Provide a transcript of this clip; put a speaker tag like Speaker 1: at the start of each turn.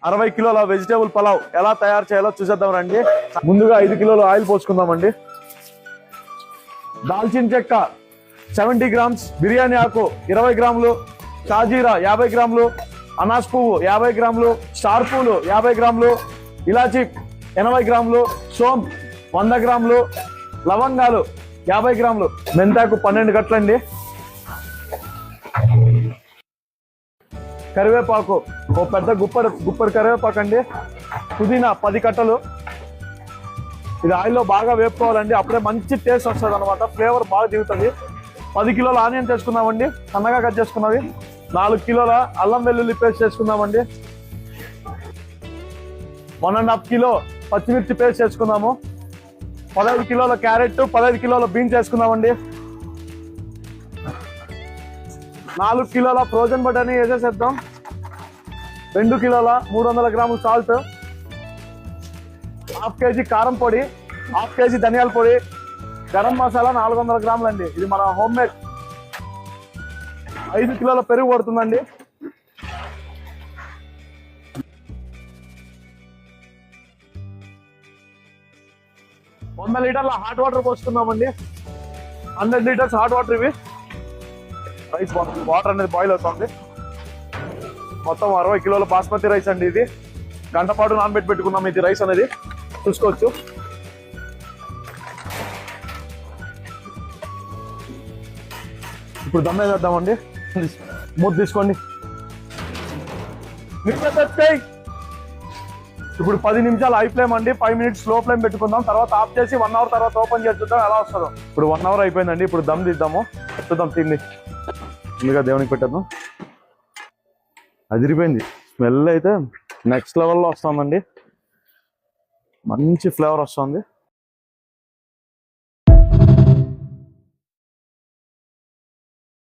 Speaker 1: 60 కిలోల వెజిటేబుల్ పలావ్ ఎలా తయారు చేయాలో చూసేద్దాం రండి. ముందుగా 5 కిలోలు ఆయిల్ పోసుకుందామండి. దాల్చిన చెక్క 70 గ్రామ్స్, బిర్యానీ ఆకు 20 గ్రాములు, షాజీరా 50 గ్రాములు, అనాస్ పువ్వు 50 గ్రాములు, స్టార్ పూలు 50 గ్రాములు, ఇలాచి 80 గ్రాములు, సోంపు 100 గ్రాములు, లవంగాలు 50 గ్రాములు, మెంతాకు 12 గట్లండి, కరివేపాకు ఓ పెద్ద గుప్పడి కరివేపాకు అండి, పుదీనా 10 కట్టలు. ఇది ఆయిల్లో బాగా వేపుకోవాలండి, అప్పుడే మంచి టేస్ట్ వస్తుంది అనమాట, ఫ్లేవర్ బాగా దిగుతుంది. 10 కిలోల ఆనియన్ చేసుకుందామండి, సన్నగా కట్ చేసుకున్నవి. 4 కిలోల అల్లం వెల్లుల్లి పేస్ట్ చేసుకుందామండి. 1.5 కిలో పచ్చిమిర్చి పేస్ట్ చేసుకుందాము. 15 కిలోల క్యారెట్, 15 కిలోల బీన్స్ వేసుకుందామండి. 4 కిలోల ఫ్రోజన్ బటానీ వేసేసేద్దాం. 2 కిలోల 300 గ్రాముల సాల్ట్, 1/2 కేజీ కారం పొడి, 1/2 కేజీ ధనియాల పొడి, గరం మసాలా 400 గ్రాములు అండి. ఇది మన హోమ్ మేడ్. 5 కిలోల పెరుగు పడుతుందండి. $100 లీటర్ల హాట్ వాటర్ పోసుకుందామండి. 100 లీటర్స్ హాట్ వాటర్. ఇవి రైస్ వాటర్ అనేది బాయిల్ అవుతుంది. మొత్తం 60 కిలోల బాస్మతి రైస్ అండి. ఇది గంట పాటు నానబెట్టి పెట్టుకున్నాం. ఇది రైస్ అనేది చూసుకోవచ్చు. ఇప్పుడు దమ్ వేద్దామండి. మూత తీసుకోండి. ఇప్పుడు 10 నిమిషాలు హై ఫ్లేమ్ అండి, 5 మినిట్స్ స్లో ఫ్లేమ్ పెట్టుకుందాం. తర్వాత ఆఫ్ చేసి 1 అవర్ తర్వాత ఓపెన్ చేసి చూద్దాం ఎలా వస్తుందో. ఇప్పుడు 1 అవర్ అయిపోయిందండి. ఇప్పుడు దమ్ తీద్దాము, చూద్దాం. తిండి ముందుగా దేవునికి పెట్టాను. అదిరిపోయింది. స్మెల్ అయితే నెక్స్ట్ లెవెల్లో వస్తుందండి, మంచి ఫ్లేవర్ వస్తుంది.